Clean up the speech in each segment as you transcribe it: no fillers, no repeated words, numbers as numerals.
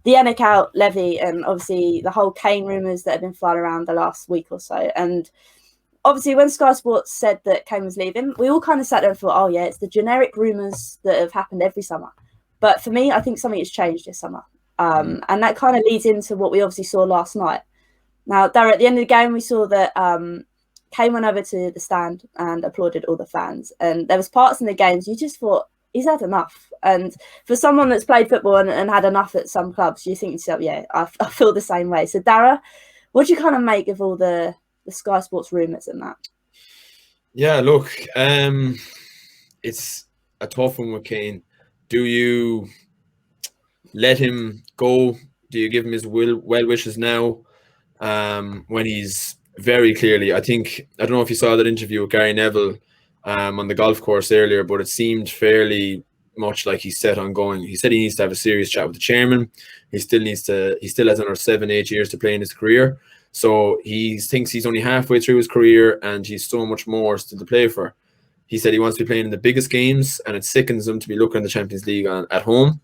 the Enic out levy and obviously the whole Kane rumours that have been flying around the last week or so. And obviously when Sky Sports said that Kane was leaving, we all kind of sat there and thought, oh yeah, it's the generic rumours that have happened every summer. But for me, I think something has changed this summer. And that kind of leads into what we obviously saw last night. Now, Darren, at the end of the game, we saw that Kane went over to the stand and applauded all the fans. And there was parts in the games you just thought, he's had enough. And for someone that's played football and had enough at some clubs, you think to yourself, yeah, I feel the same way. So, Dara, what do you kind of make of all the Sky Sports rumours and that? Yeah, look, it's a tough one with Kane. Do you let him go? Do you give him his well wishes now? When he's very clearly, I don't know if you saw that interview with Gary Neville on the golf course earlier, but it seemed fairly much like he's set on going. He said he needs to have a serious chat with the chairman. He still has another 7-8 years to play in his career. So he thinks he's only halfway through his career and he's so much more still to play for. He said he wants to be playing in the biggest games and it sickens him to be looking at the Champions League at home.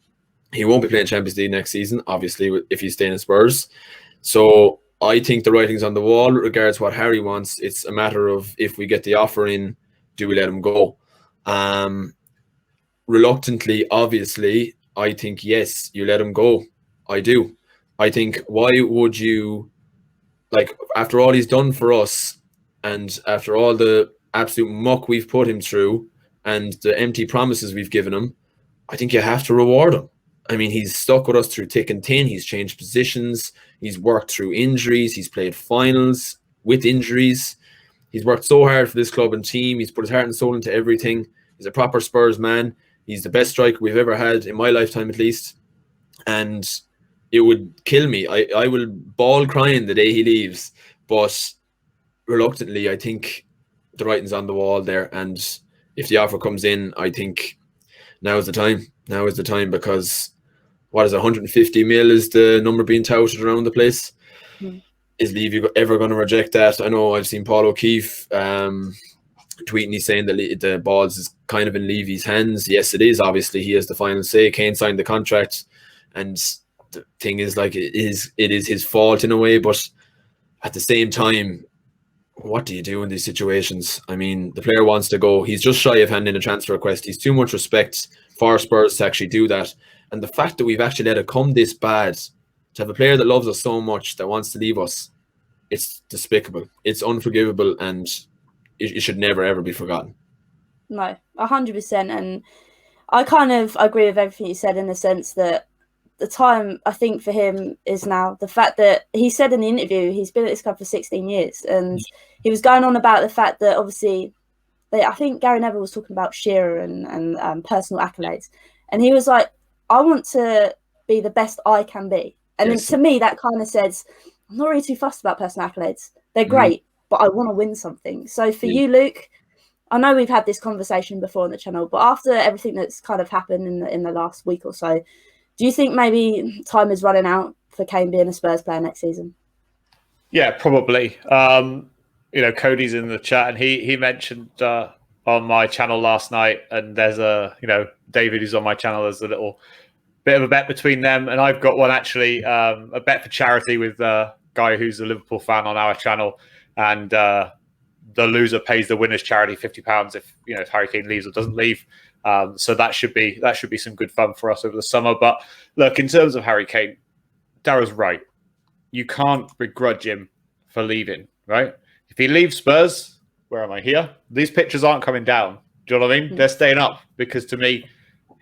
He won't be playing Champions League next season, obviously, if he's staying in Spurs. So I think the writing's on the wall with regards to what Harry wants. It's a matter of if we get the offer in, do we let him go? Reluctantly, obviously, I think, yes, you let him go. I do. I think, why would you, like, after all he's done for us and after all the absolute muck we've put him through and the empty promises we've given him, I think you have to reward him. I mean, he's stuck with us through thick and thin. He's changed positions. He's worked through injuries. He's played finals with injuries. He's worked so hard for this club and team. He's put his heart and soul into everything. He's a proper Spurs man. He's the best striker we've ever had, in my lifetime at least. And it would kill me. I will bawl crying the day he leaves. But reluctantly, I think the writing's on the wall there. And if the offer comes in, I think now is the time. Now is the time, because what is it, 150 mil is the number being touted around the place. Is Levy ever going to reject that? I know I've seen Paul O'Keefe tweeting, he's saying that the balls is kind of in Levy's hands. Yes, it is. Obviously, he has the final say. Kane signed the contract, and the thing is, like, it is his fault in a way. But at the same time, what do you do in these situations? I mean, the player wants to go. He's just shy of handing a transfer request. He's too much respect for Spurs to actually do that. And the fact that we've actually let it come this bad, to have a player that loves us so much that wants to leave us, it's despicable. It's unforgivable, and it should never, ever be forgotten. No, 100%. And I kind of agree with everything you said, in the sense that the time, I think, for him is now. The fact that he said in the interview he's been at this club for 16 years, and he was going on about the fact that obviously, I think Gary Neville was talking about Shearer and personal accolades, and he was like, I want to be the best I can be. And Yes. to me, that kind of says, I'm not really too fussed about personal accolades. They're great, but I want to win something. So for you, Luke, I know we've had this conversation before on the channel, but after everything that's kind of happened in the last week or so, do you think maybe time is running out for Kane being a Spurs player next season? Yeah, probably. Cody's in the chat, and he mentioned on my channel last night, and there's David who's on my channel. There's a little bit of a bet between them, and I've got one actually, a bet for charity with a guy who's a Liverpool fan on our channel, and the loser pays the winner's charity £50 if Harry Kane leaves or doesn't leave. So that should be some good fun for us over the summer. But look, in terms of Harry Kane, Darrow's right. You can't begrudge him for leaving, right? If he leaves Spurs, where am I here? These pictures aren't coming down. Do you know what I mean? They're staying up, because to me,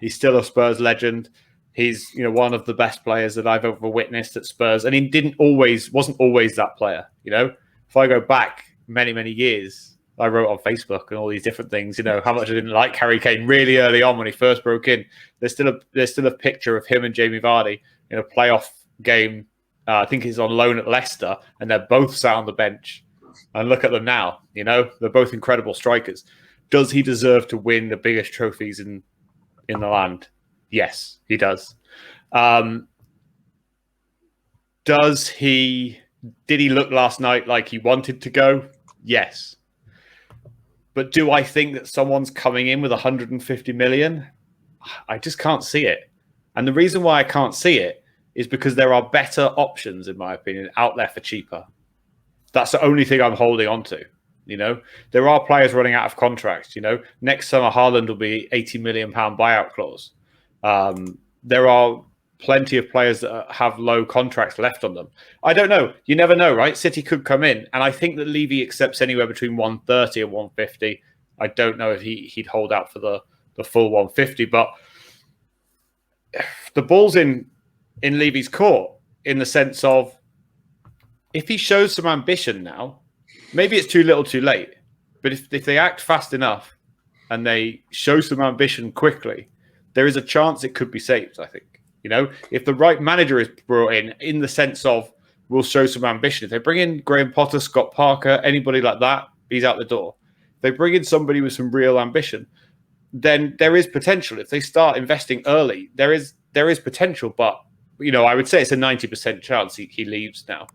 he's still a Spurs legend. He's one of the best players that I've ever witnessed at Spurs, and he wasn't always that player. If I go back many, many years, I wrote on Facebook and all these different things, how much I didn't like Harry Kane really early on when he first broke in. There's still a picture of him and Jamie Vardy in a playoff game. I think he's on loan at Leicester, and they're both sat on the bench. And look at them now. They're both incredible strikers. Does he deserve to win the biggest trophies in the land? Yes, he does. Did he look last night like he wanted to go? Yes. But do I think that someone's coming in with 150 million? I just can't see it. And the reason why I can't see it is because there are better options, in my opinion, out there for cheaper. That's the only thing I'm holding on to. There are players running out of contracts. Next summer, Haaland will be £80 million buyout clause. There are plenty of players that have low contracts left on them. I don't know. You never know, right? City could come in, and I think that Levy accepts anywhere between 130 and 150. I don't know if he'd hold out for the full 150, but the ball's in Levy's court in the sense of if he shows some ambition now, maybe it's too little too late, but if they act fast enough and they show some ambition quickly, there is a chance it could be saved, I think. If the right manager is brought in the sense of we'll show some ambition. If they bring in Graham Potter, Scott Parker, anybody like that, he's out the door. If they bring in somebody with some real ambition, then there is potential. If they start investing early, there is potential. But, I would say it's a 90% chance he leaves now.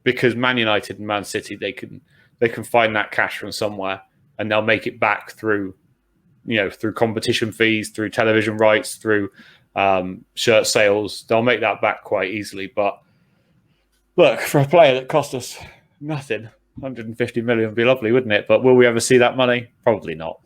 Because Man United and Man City, they can find that cash from somewhere and they'll make it back through competition fees, through television rights, through shirt sales. They'll make that back quite easily. But look, for a player that cost us nothing, 150 million would be lovely, wouldn't it? But will we ever see that money? Probably not.